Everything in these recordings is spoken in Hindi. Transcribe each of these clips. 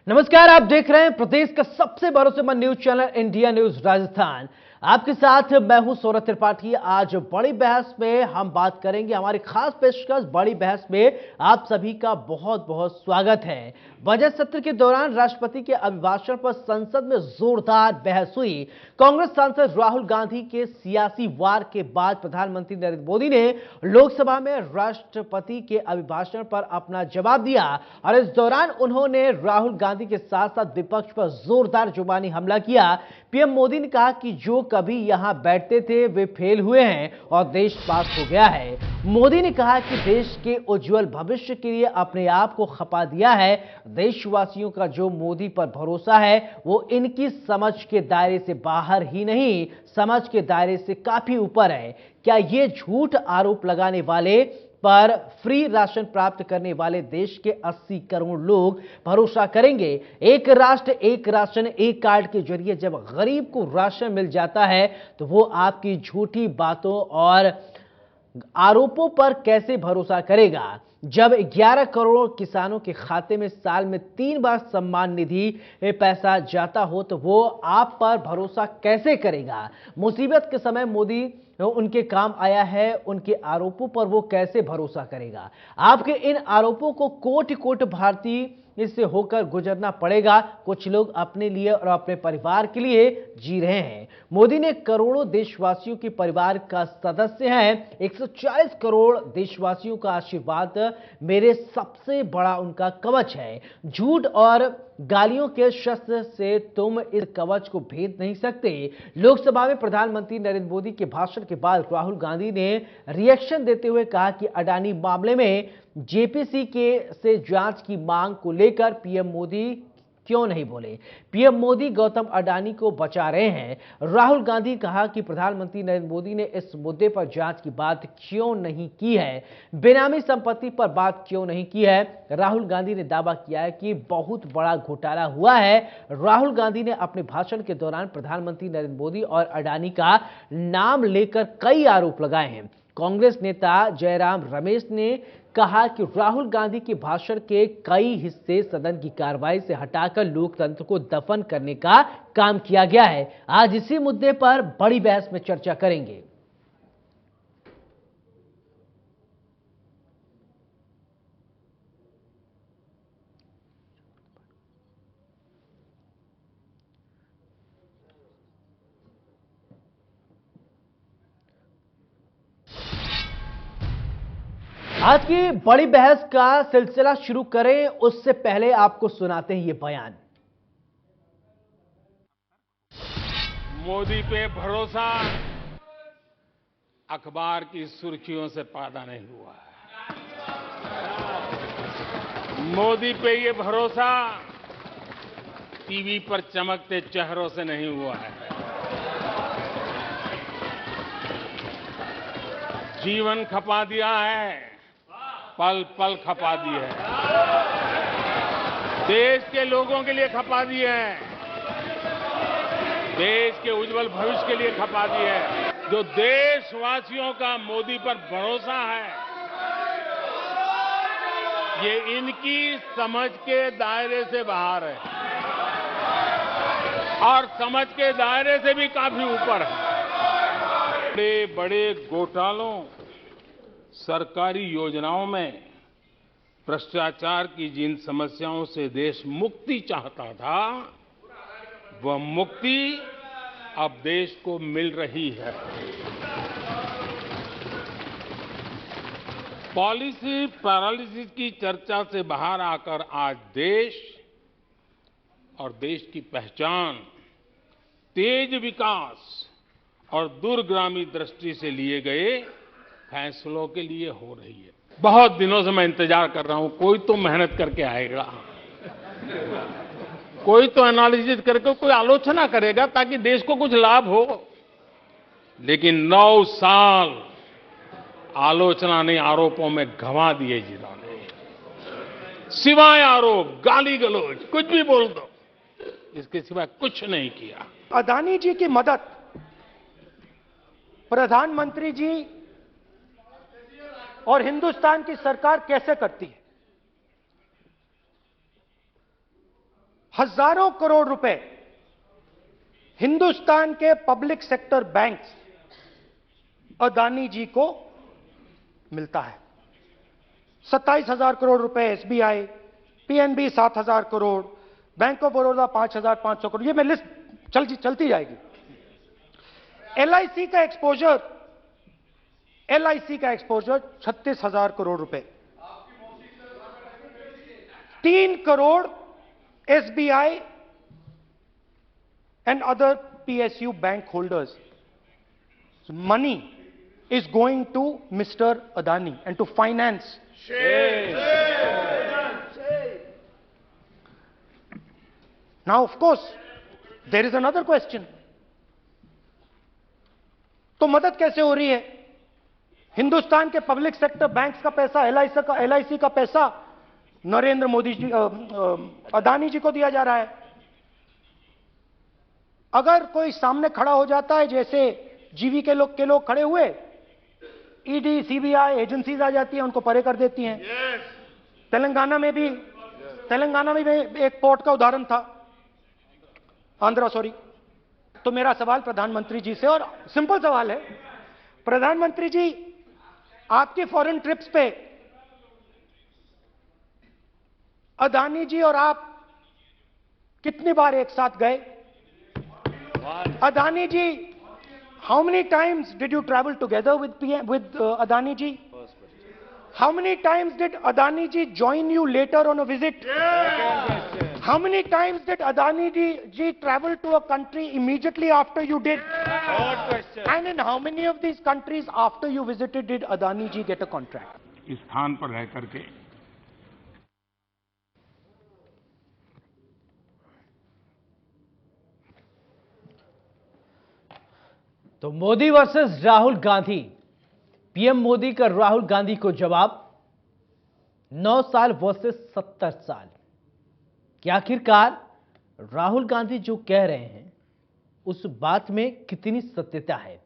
नमस्कार, आप देख रहे हैं प्रदेश का सबसे भरोसेमंद news channel India news Rajasthan. आपके साथ मैं हूं सौरभ त्रिपाठी। आज बड़ी बहस में हम बात करेंगे, हमारी खास पेशकश बड़ी बहस में आप सभी का बहुत बहुत स्वागत है। बजट सत्र के दौरान राष्ट्रपति के अभिभाषण पर संसद में जोरदार बहस हुई। कांग्रेस सांसद राहुल गांधी के सियासी वार के बाद प्रधानमंत्री नरेंद्र मोदी ने लोकसभा में राष्ट्रपति के अभिभाषण पर अपना जवाब दिया और इस दौरान उन्होंने राहुल गांधी के साथ साथ विपक्ष पर जोरदार जुबानी हमला किया। पीएम मोदी ने कहा कि जो कभी यहां बैठते थे वे फेल हुए हैं और देश पास हो गया है। मोदी ने कहा कि देश के उज्जवल भविष्य के लिए अपने आप को खपा दिया है। देशवासियों का जो मोदी पर भरोसा है वो इनकी समझ के दायरे से बाहर ही नहीं, समझ के दायरे से काफी ऊपर है। क्या ये झूठ आरोप लगाने वाले पर फ्री राशन प्राप्त करने वाले देश के 80 करोड़ लोग भरोसा करेंगे? एक राष्ट्र एक राशन एक कार्ड के जरिए जब गरीब को राशन मिल जाता है तो वो आपकी झूठी बातों और आरोपों पर कैसे भरोसा करेगा? जब 11 करोड़ किसानों के खाते में साल में 3 बार सम्मान निधि पैसा जाता हो तो वो आप पर भरोसा कैसे करेगा? मुसीबत के समय मोदी उनके काम आया है, उनके आरोपों पर वो कैसे भरोसा करेगा? आपके इन आरोपों को कोटि कोटि भारतीय इससे होकर गुजरना पड़ेगा। कुछ लोग अपने लिए और अपने परिवार के लिए जी रहे हैं। मोदी ने करोड़ों देशवासियों के परिवार का सदस्य हैं। 140 करोड़ देशवासियों का आशीर्वाद मेरे सबसे बड़ा उनका कवच है। झूठ और गालियों के शस्त्र से तुम इस कवच को भेद नहीं सकते। लोकसभा में प्रधानमंत्री नरेंद्र मोदी के भाषण के बाद राहुल गांधी ने रिएक्शन देते हुए कहा कि अडानी मामले में जेपीसी के से जांच की मांग को लेकर पीएम मोदी क्यों नहीं बोले? पीएम मोदी गौतम अडानी को बचा रहे हैं। राहुल गांधी कहा कि प्रधानमंत्री नरेंद्र मोदी ने इस मुद्दे पर जांच की बात क्यों नहीं की है, बेनामी संपत्ति पर बात क्यों नहीं की है? राहुल गांधी ने दावा किया है कि बहुत बड़ा घोटाला हुआ है। राहुल गांधी ने अपने भाषण के दौरान प्रधानमंत्री नरेंद्र मोदी और अडानी का नाम लेकर कई आरोप लगाए हैं। कांग्रेस नेता जयराम रमेश ने कहा कि राहुल गांधी के भाषण के कई हिस्से सदन की कार्रवाई से हटाकर लोकतंत्र को दफन करने का काम किया गया है। आज इसी मुद्दे पर बड़ी बहस में चर्चा करेंगे। आज की बड़ी बहस का सिलसिला शुरू करें उससे पहले आपको सुनाते हैं ये बयान। मोदी पे भरोसा अखबार की सुर्खियों से पैदा नहीं हुआ है। मोदी पे ये भरोसा टीवी पर चमकते चेहरों से नहीं हुआ है। जीवन खपा दिया है, पल पल खपा दी है, देश के लोगों के लिए खपा दी है, देश के उज्जवल भविष्य के लिए खपा दी है। जो देशवासियों का मोदी पर भरोसा है ये इनकी समझ के दायरे से बाहर है और समझ के दायरे से भी काफी ऊपर है। बड़े बड़े घोटालों, सरकारी योजनाओं में भ्रष्टाचार की जिन समस्याओं से देश मुक्ति चाहता था वह मुक्ति अब देश को मिल रही है। पॉलिसी पैरालिसिस की चर्चा से बाहर आकर आज देश और देश की पहचान तेज विकास और दूरगामी दृष्टि से लिए गए फैसलों के लिए हो रही है। बहुत दिनों से मैं इंतजार कर रहा हूं, कोई तो मेहनत करके आएगा, कोई तो एनालिसिस करके कोई आलोचना करेगा ताकि देश को कुछ लाभ हो। लेकिन 9 साल आलोचना ने आरोपों में गंवा दिए जिन्होंने, सिवाय आरोप, गाली गलौज, कुछ भी बोल दो, इसके सिवाय कुछ नहीं किया। अडानी जी की मदद प्रधानमंत्री जी और हिंदुस्तान की सरकार कैसे करती है? हजारों करोड़ रुपए हिंदुस्तान के पब्लिक सेक्टर बैंक्स अदानी जी को मिलता है। 27,000 करोड़ रुपए SBI, PNB 7,000 crore, bank of Baroda 5,500 crore, ये मैं लिस्ट चलती जाएगी। एलआईसी का एक्सपोजर 36,000 करोड़ रुपए, 3 crore SBI and other PSU bank holders. So money is going to Mr. Adani and to finance. Now, of course, there is another question. तो मदद कैसे हो रही है? हिंदुस्तान के पब्लिक सेक्टर बैंक्स का पैसा, एलआईसी का पैसा नरेंद्र मोदी जी, अदानी जी को दिया जा रहा है। अगर कोई सामने खड़ा हो जाता है, जैसे जीवी के लोग खड़े हुए, ईडी, सीबीआई एजेंसीज आ जाती हैं, उनको परे कर देती हैं। तेलंगाना में भी एक पोर्ट का उदाहरण था, आंध्रा, सॉरी। तो मेरा सवाल प्रधानमंत्री जी से, और सिंपल सवाल है, प्रधानमंत्री जी, आपकी फॉरेन ट्रिप्स पे अदानी जी और आप कितनी बार एक साथ गए? Adani ji, how many times did you travel together with Adani ji? How many times did Adani ji join you later on a visit? How many times did Adani ji travel to a country immediately after you did? And in how many of these countries after you visited did Adani ji get a contract? इस स्थान पर रह करके तो मोदी वर्सेस राहुल गांधी, पीएम मोदी का राहुल गांधी को जवाब, 9 साल वर्सेस 70 साल। कि आखिरकार राहुल गांधी जो कह रहे हैं उस बात में कितनी सत्यता है?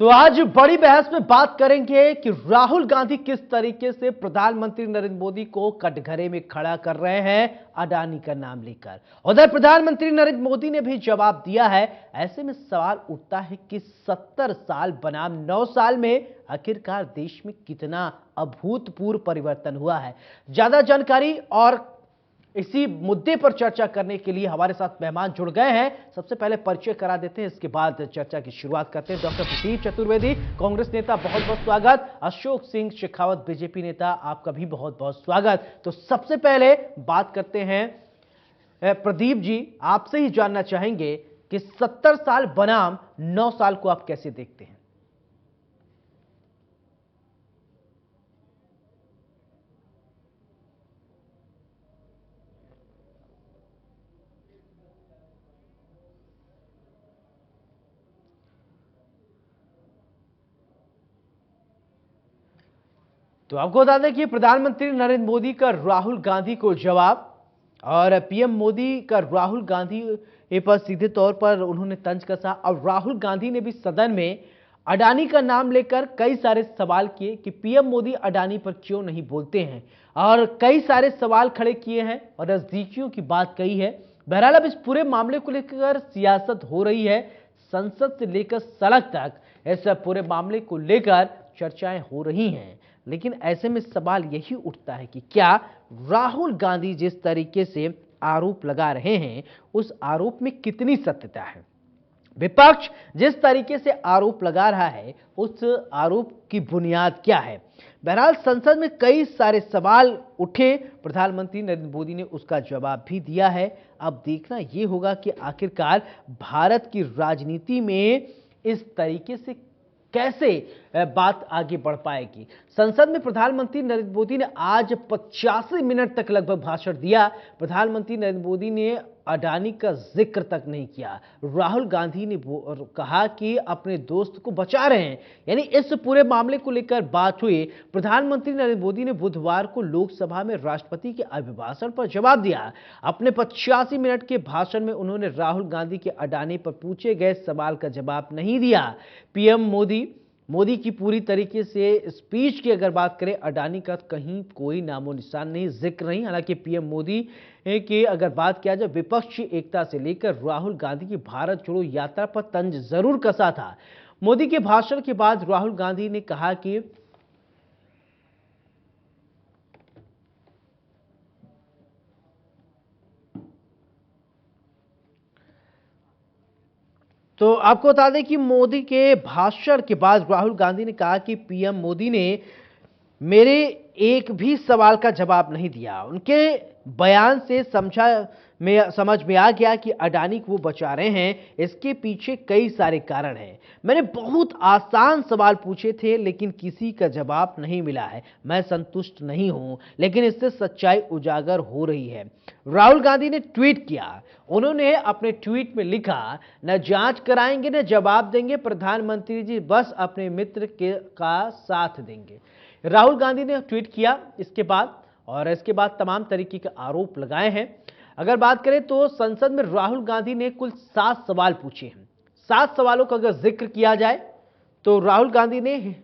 तो आज बड़ी बहस में बात करेंगे कि राहुल गांधी किस तरीके से प्रधानमंत्री नरेंद्र मोदी को कटघरे में खड़ा कर रहे हैं अडानी का नाम लेकर। उधर प्रधानमंत्री नरेंद्र मोदी ने भी जवाब दिया है। ऐसे में सवाल उठता है कि 70 साल बनाम 9 साल में आखिरकार देश में कितना अभूतपूर्व परिवर्तन हुआ है। ज्यादा जानकारी और इसी मुद्दे पर चर्चा करने के लिए हमारे साथ मेहमान जुड़ गए हैं। सबसे पहले परिचय करा देते हैं, इसके बाद चर्चा की शुरुआत करते हैं। डॉक्टर प्रदीप चतुर्वेदी, कांग्रेस नेता, बहुत बहुत स्वागत। अशोक सिंह शेखावत, बीजेपी नेता, आपका भी बहुत बहुत स्वागत। तो सबसे पहले बात करते हैं प्रदीप जी, आपसे ही जानना चाहेंगे कि 70 साल बनाम 9 साल को आप कैसे देखते हैं? तो आपको बता दें कि प्रधानमंत्री नरेंद्र मोदी का राहुल गांधी को जवाब, और पीएम मोदी का राहुल गांधी पर सीधे तौर पर उन्होंने तंज कसा। और राहुल गांधी ने भी सदन में अडानी का नाम लेकर कई सारे सवाल किए कि पीएम मोदी अडानी पर क्यों नहीं बोलते हैं, और कई सारे सवाल खड़े किए हैं और नजदीकियों की बात कही है। बहरहाल अब इस पूरे मामले को लेकर सियासत हो रही है, संसद से लेकर सड़क तक इस पूरे मामले को लेकर चर्चाएं हो रही हैं। लेकिन ऐसे में सवाल यही उठता है कि क्या राहुल गांधी जिस तरीके से आरोप लगा रहे हैं उस आरोप में कितनी सत्यता है? विपक्ष जिस तरीके से आरोप लगा रहा है उस आरोप की बुनियाद क्या है? बहरहाल संसद में कई सारे सवाल उठे, प्रधानमंत्री नरेंद्र मोदी ने उसका जवाब भी दिया है। अब देखना यह होगा कि आखिरकार भारत की राजनीति में इस तरीके से कैसे बात आगे बढ़ पाएगी। संसद में प्रधानमंत्री नरेंद्र मोदी ने आज 85 मिनट तक लगभग भाषण दिया। प्रधानमंत्री नरेंद्र मोदी ने अडानी का जिक्र तक नहीं किया। राहुल गांधी ने कहा कि अपने दोस्त को बचा रहे हैं, यानी इस पूरे मामले को लेकर बात हुई। प्रधानमंत्री नरेंद्र मोदी ने बुधवार को लोकसभा में राष्ट्रपति के अभिभाषण पर जवाब दिया। अपने 85 मिनट के भाषण में उन्होंने राहुल गांधी के अडानी पर पूछे गए सवाल का जवाब नहीं दिया। पीएम मोदी की पूरी तरीके से स्पीच की अगर बात करें, अडानी का कहीं कोई नामो निशान नहीं, जिक्र नहीं। हालांकि पीएम मोदी की अगर बात किया जाए, विपक्षी एकता से लेकर राहुल गांधी की भारत छोड़ो यात्रा पर तंज जरूर कसा था। मोदी के भाषण के बाद राहुल गांधी ने कहा कि तो आपको बता दें कि मोदी के भाषण के बाद राहुल गांधी ने कहा कि पीएम मोदी ने मेरे एक भी सवाल का जवाब नहीं दिया। उनके बयान से समझ में आ गया कि अडानी को वो बचा रहे हैं, इसके पीछे कई सारे कारण हैं। मैंने बहुत आसान सवाल पूछे थे लेकिन किसी का जवाब नहीं मिला है। मैं संतुष्ट नहीं हूं, लेकिन इससे सच्चाई उजागर हो रही है। राहुल गांधी ने ट्वीट किया। उन्होंने अपने ट्वीट में लिखा, न जांच कराएंगे न जवाब देंगे, प्रधानमंत्री जी बस अपने मित्र का साथ देंगे। राहुल गांधी ने ट्वीट किया इसके बाद तमाम तरीके के आरोप लगाए हैं। अगर बात करें तो संसद में राहुल गांधी ने कुल 7 सवाल पूछे हैं। 7 सवालों का अगर जिक्र किया जाए तो राहुल गांधी ने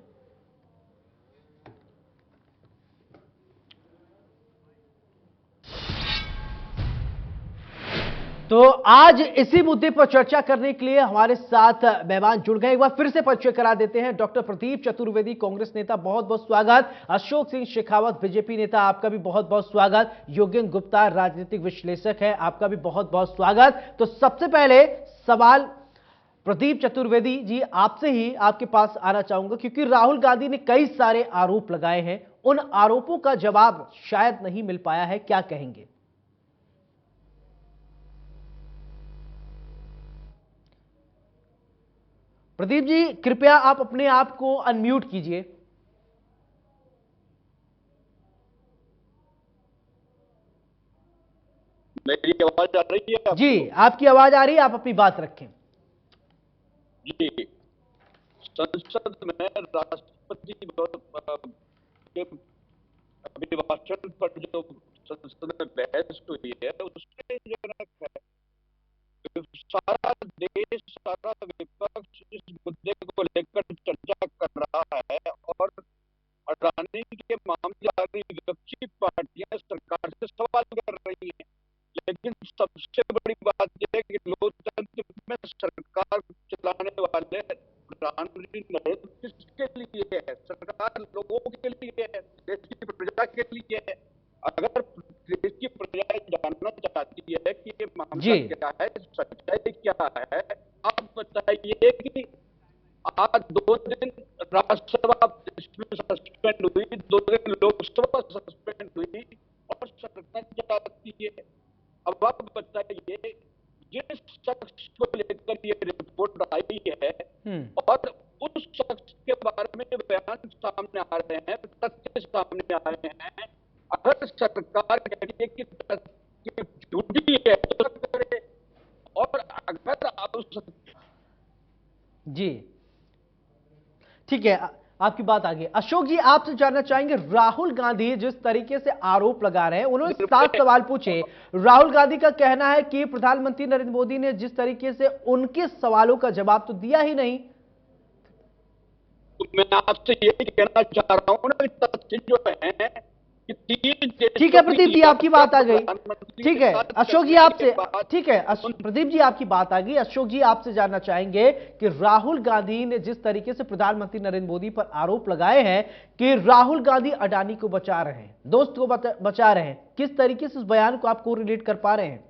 तो आज इसी मुद्दे पर चर्चा करने के लिए हमारे साथ मेहमान जुड़ गए। एक बार फिर से परिचय करा देते हैं। डॉक्टर प्रदीप चतुर्वेदी, कांग्रेस नेता, बहुत बहुत स्वागत। अशोक सिंह शेखावत, बीजेपी नेता, आपका भी बहुत बहुत स्वागत। योगेंद्र गुप्ता, राजनीतिक विश्लेषक है, आपका भी बहुत बहुत स्वागत। तो सबसे पहले सवाल प्रदीप चतुर्वेदी जी आपसे ही आपके पास आना चाहूंगा, क्योंकि राहुल गांधी ने कई सारे आरोप लगाए हैं, उन आरोपों का जवाब शायद नहीं मिल पाया है, क्या कहेंगे? प्रदीप जी कृपया आप अपने आप को अनम्यूट कीजिए। मेरी आवाज आ रही है? जी आपकी आवाज आ रही है, आप अपनी बात रखें। जी, संसद में राष्ट्रपति के अभिभाषण पर जो संसद में बहस हुई है उसके जनक है। सारा देश, सारा विपक्ष इस मुद्दे को लेकर चर्चा कर रहा है और अडानी के मामले वाली विपक्षी पार्टियां सरकार से सवाल कर रही हैं। लेकिन सबसे बड़ी बात यह है कि लोकतंत्र में सरकार चलाने वाले प्रधानमंत्री नरेंद्र किसके लिए है? सरकार लोगों के लिए है, देश की प्रजा के लिए है। अगर देश की प्रजा जानना चाहती है कि ये मामला क्या है, सच्चाई क्या है, आप बताइए कि आज 2 दिन राज्यसभा सस्पेंड हुई, 2 दिन लोकसभा सस्पेंड हुई और सरकार चाहती है। अब आप बताइए, जिस शख्स को लेकर ये रिपोर्ट आई है और उस शख्स के बारे में बयान सामने आ रहे हैं, तथ्य सामने आ रहे हैं, अगर सरकार कह रही है कि तथ्य झूठी है तो करे, और अगर जी ठीक है, आपकी बात आ गई। अशोक जी आपसे जानना चाहेंगे, राहुल गांधी जिस तरीके से आरोप लगा रहे हैं, उन्होंने 7 सवाल पूछे। राहुल गांधी का कहना है कि प्रधानमंत्री नरेंद्र मोदी ने जिस तरीके से उनके सवालों का जवाब तो दिया ही नहीं। तो मैं आपसे यही कहना चाह रहा हूं ना, तथ्य जो है ठीक है प्रदीप जी आपकी बात आ गई। ठीक है अशोक जी आपसे, ठीक है प्रदीप जी आपकी बात आ गई। अशोक जी आपसे जानना चाहेंगे कि राहुल गांधी ने जिस तरीके से प्रधानमंत्री नरेंद्र मोदी पर आरोप लगाए हैं कि राहुल गांधी अडानी को बचा रहे हैं, दोस्त को बचा रहे हैं, किस तरीके से उस बयान को आप को रिलेट कर पा रहे हैं?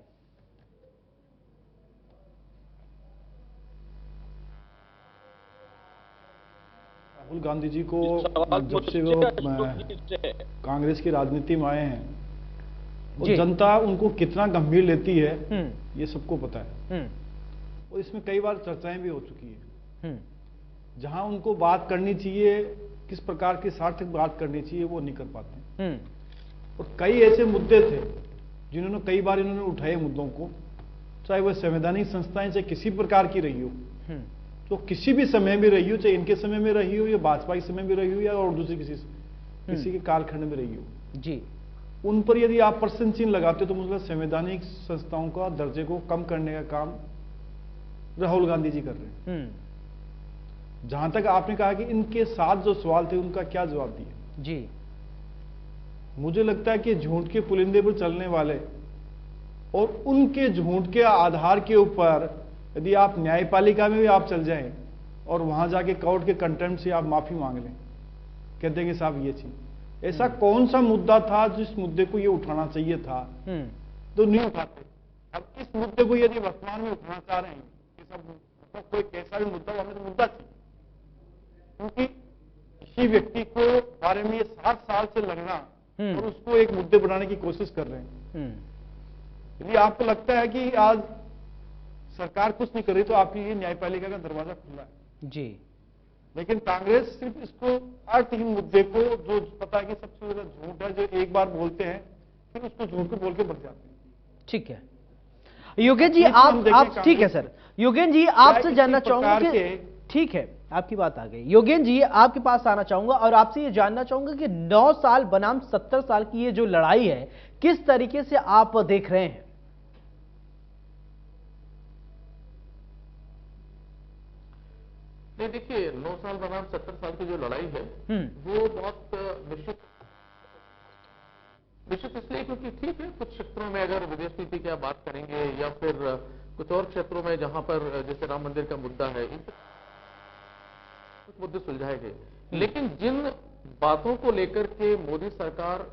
राहुल गांधी जी को जब से वो कांग्रेस की राजनीति में आए हैं, और जनता उनको कितना गंभीर लेती है ये सबको पता है। और इसमें कई बार चर्चाएं भी हो चुकी है। जहां उनको बात करनी चाहिए, किस प्रकार की सार्थक बात करनी चाहिए, वो नहीं कर पाते। और कई ऐसे मुद्दे थे जिन्होंने कई बार इन्होंने उठाए मुद्दों को, चाहे वह संवैधानिक संस्थाएं चाहे किसी प्रकार की रही हो, तो किसी भी समय में रही हो, चाहे इनके समय में रही हो या भाजपा के समय में रही हो या और दूसरी किसी के कालखंड में रही हो जी, उन पर यदि आप प्रश्न चिन्ह लगाते हो तो मुझे संवैधानिक संस्थाओं का दर्जे को कम करने का काम राहुल गांधी जी कर रहे हैं। जहां तक आपने कहा कि इनके साथ जो सवाल थे उनका क्या जवाब दिया जी, मुझे लगता है कि झूठ के पुलिंदे पर चलने वाले और उनके झूठ के आधार के ऊपर यदि आप न्यायपालिका में भी आप चल जाएं और वहां जाके कोर्ट के कंटेम्प्ट से आप माफी मांग लें, कहते हैं कि साहब ये चीज, ऐसा कौन सा मुद्दा था जिस मुद्दे को ये उठाना चाहिए था तो नहीं उठाते। अब इस मुद्दे को यदि वर्तमान में उठाना चाह रहे हैं कि सब कोई कैसा भी मुद्दा हमें तो मुद्दा चाहिए, क्योंकि किसी व्यक्ति को बारे में 60 साल से लड़ना और उसको एक मुद्दे बनाने की कोशिश कर रहे हैं। यदि आपको लगता है कि आज सरकार कुछ नहीं कर रही तो आपकी ये न्यायपालिका का दरवाजा खुला है जी, लेकिन कांग्रेस सिर्फ इसको अर्थहीन मुद्दे को, जो पता है कि सबसे ज्यादा झूठ है, जो एक बार बोलते हैं फिर उसको झूठ को बोल के बढ़ जाते हैं। ठीक है योगेश जी, आप ठीक है सर, योगेश जी आपसे जानना चाहूंगा कि ठीक है आपकी बात आ गई, योगेश जी आपके पास आना चाहूंगा और आपसे ये जानना चाहूंगा कि 9 साल बनाम 70 साल की ये जो लड़ाई है किस तरीके से आप देख रहे हैं। नहीं देखिए, 9 साल बनाम 70 साल की जो लड़ाई है वो बहुत निश्चित इसलिए क्योंकि ठीक है कुछ क्षेत्रों में अगर विदेश नीति की आप बात करेंगे या फिर कुछ और क्षेत्रों में जहां पर जैसे राम मंदिर का मुद्दा है, इन मुद्दे सुलझाए गए, लेकिन जिन बातों को लेकर के मोदी सरकार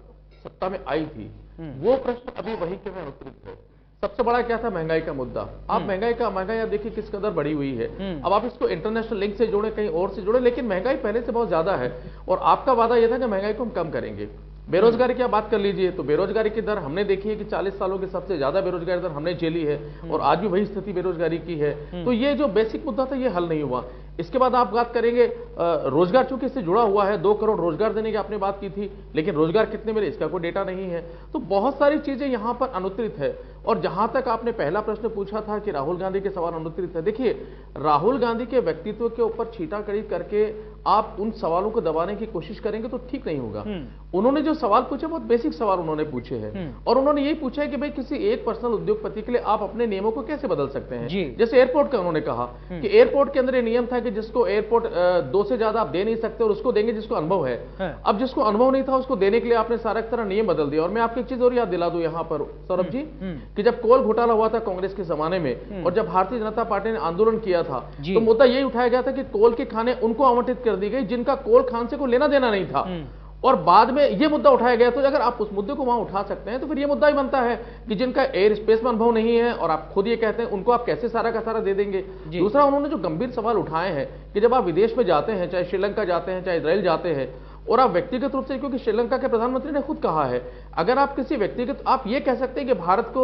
सत्ता में आई थी वो प्रश्न अभी वही के में अनुत्तरित है। सबसे बड़ा क्या था? महंगाई का मुद्दा। आप महंगाई आप देखिए किस कदर बढ़ी हुई है। अब आप इसको इंटरनेशनल लिंक से जोड़े, कहीं और से जोड़े, लेकिन महंगाई पहले से बहुत ज्यादा है और आपका वादा यह था कि महंगाई को हम कम करेंगे। बेरोजगारी की आप बात कर लीजिए तो बेरोजगारी की दर हमने देखी है कि 40 सालों की सबसे ज्यादा बेरोजगारी दर हमने झेली है और आज भी वही स्थिति बेरोजगारी की है। तो ये जो बेसिक मुद्दा था ये हल नहीं हुआ। इसके बाद आप बात करेंगे रोजगार, चूंकि इससे जुड़ा हुआ है, 2 करोड़ रोजगार देने की आपने बात की थी, लेकिन रोजगार कितने मिले इसका कोई डेटा नहीं है। तो बहुत सारी चीजें यहां पर अनुत्तरित है। और जहां तक आपने पहला प्रश्न पूछा था कि राहुल गांधी के सवाल अनुत्तरित है, देखिए राहुल गांधी के व्यक्तित्व के ऊपर छींटाकड़ी करके आप उन सवालों को दबाने की कोशिश करेंगे तो ठीक नहीं होगा। उन्होंने जो सवाल पूछे बहुत बेसिक सवाल उन्होंने पूछे हैं और उन्होंने यही पूछा है कि भाई किसी एक पर्सनल उद्योगपति के लिए आप अपने नियमों को कैसे बदल सकते हैं। जैसे एयरपोर्ट का उन्होंने कहा कि एयरपोर्ट के अंदर ये नियम था कि जिसको एयरपोर्ट 2 से ज्यादा आप दे नहीं सकते और उसको देंगे जिसको अनुभव है। अब जिसको अनुभव नहीं था उसको देने के लिए आपने सारा तरह नियम बदल दिया। और मैं आपको एक चीज और याद दिला दूं यहां पर सौरभ जी, कि जब कोल घोटाला हुआ था कांग्रेस के जमाने में और जब भारतीय जनता पार्टी ने आंदोलन किया था तो मुद्दा यही उठाया गया था कि कोल की खाने उनको आवंटित कर दी गई जिनका कोल खान से कोई लेना देना नहीं था। और बाद में यह मुद्दा उठाया गया। तो अगर आप उस मुद्दे को वहां उठा सकते हैं तो फिर यह मुद्दा ही बनता है कि जिनका एयर स्पेस में अनुभव नहीं है और आप खुद ये कहते हैं उनको आप कैसे सारा का सारा दे देंगे। दूसरा, उन्होंने जो गंभीर सवाल उठाए हैं कि जब आप विदेश में जाते हैं, चाहे श्रीलंका जाते हैं, चाहे इजराइल जाते हैं, और आप व्यक्तिगत रूप से, क्योंकि श्रीलंका के प्रधानमंत्री ने खुद कहा है, अगर आप किसी व्यक्तिगत, आप ये कह सकते हैं कि भारत को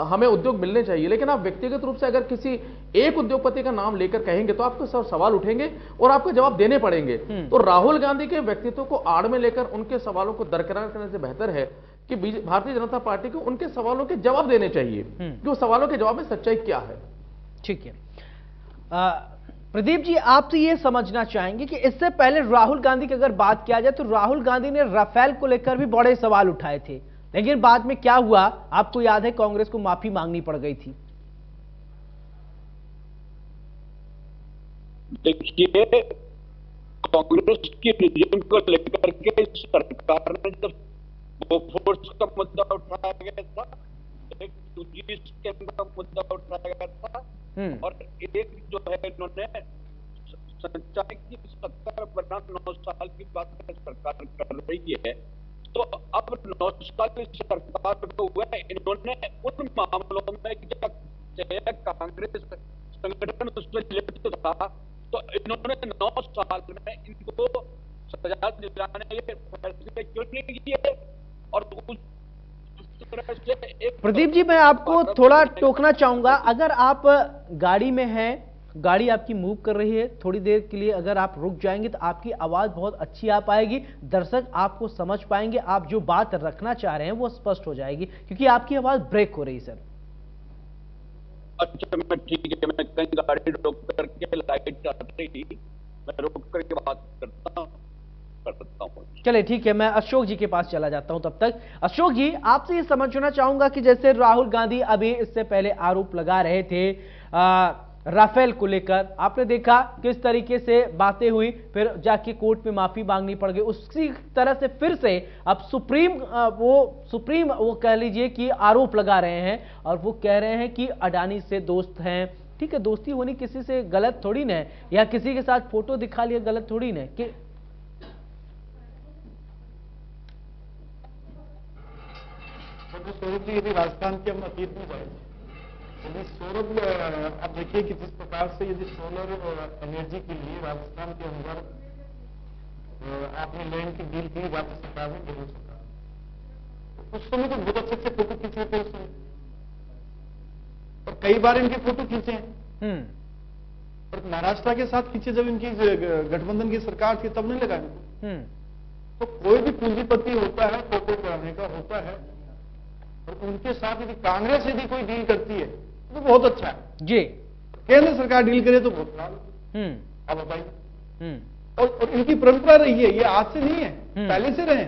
हमें उद्योग मिलने चाहिए, लेकिन आप व्यक्तिगत रूप से अगर किसी एक उद्योगपति का नाम लेकर कहेंगे तो आपको सवाल उठेंगे और आपको जवाब देने पड़ेंगे। तो राहुल गांधी के व्यक्तित्व को आड़ में लेकर उनके सवालों को दरकिनार करने से बेहतर है कि भारतीय जनता पार्टी को उनके सवालों के जवाब देने चाहिए कि उस सवालों के जवाब में सच्चाई क्या है। ठीक है प्रदीप जी, आपसे ये समझना चाहेंगे कि इससे पहले राहुल गांधी की अगर बात किया जाए तो राहुल गांधी ने राफेल को लेकर भी बड़े सवाल उठाए थे, लेकिन बाद में क्या हुआ आपको याद है, कांग्रेस को माफी मांगनी पड़ गई थी। देखिए, कांग्रेस की रिजिम को लेकर के सरकार ने जब बोफोर्स का मुद्दा उठाया गया था, एक स्कैम का मुद्दा उठाया गया था और एक जो है इन्होंने संचाई की 70 बनाम 9 साल की बात सरकार कर रही है। तो अब 9 साल की सरकार को हुआ है, इन्होंने उन मामलों में जब कांग्रेस संगठन उसमें लिप्त था तो इन्होंने 9 साल में इनको सजा दिलाने के फैसले क्यों नहीं किए। और प्रदीप जी, मैं आपको थोड़ा टोकना चाहूंगा, अगर आप गाड़ी में हैं, गाड़ी आपकी मूव कर रही है, थोड़ी देर के लिए अगर आप रुक जाएंगे तो आपकी आवाज बहुत अच्छी आ पाएगी, दर्शक आपको समझ पाएंगे, आप जो बात रखना चाह रहे हैं वो स्पष्ट हो जाएगी, क्योंकि आपकी आवाज ब्रेक हो रही सर। अच्छा, मैं ठीक है, मैं कहीं गाड़ी रोक करके लाइट चल रही थी, मैं रोक करके बात करता हूँ। चले ठीक है, मैं अशोक जी के पास चला जाता हूं तब तक। अशोक जी, आपसे ये समझना चाहूंगा कि जैसे राहुल गांधी अभी इससे पहले आरोप लगा रहे थे राफेल को लेकर, आपने देखा किस तरीके से बातें हुई, फिर जाके कोर्ट में माफी मांगनी पड़ गई। उसी तरह से फिर से अब सुप्रीम वो कह लीजिए कि आरोप लगा रहे हैं और वो कह रहे हैं कि अडानी से दोस्त हैं। ठीक है, दोस्ती होनी किसी से गलत थोड़ी ना है, या किसी के साथ फोटो दिखा लिया गलत थोड़ी ना कि सौरभ जी, यदि राजस्थान के हम अतीत में जाए, यदि सौरभ आप देखिए कि जिस प्रकार से यदि सोलर एनर्जी के लिए राजस्थान के अंदर आपने लैंड की डील की राज्य सरकार ने, केंद्र सरकार, उस समय तो बहुत अच्छे अच्छे फोटो खींचे थे उसमें, और कई बार इनके फोटो खींचे हैं। और महाराष्ट्र के साथ खींचे जब इनकी गठबंधन की सरकार थी तब नहीं लगाए। तो कोई भी पूंजीपति होता है, फोटो कराने का होता है, और उनके साथ यदि कांग्रेस यदि कोई डील करती है तो बहुत अच्छा है जी। केंद्र सरकार डील करे तो बहुत खराब। आप बताइए। और इनकी परंपरा रही है, ये आज से नहीं है, पहले से रहे।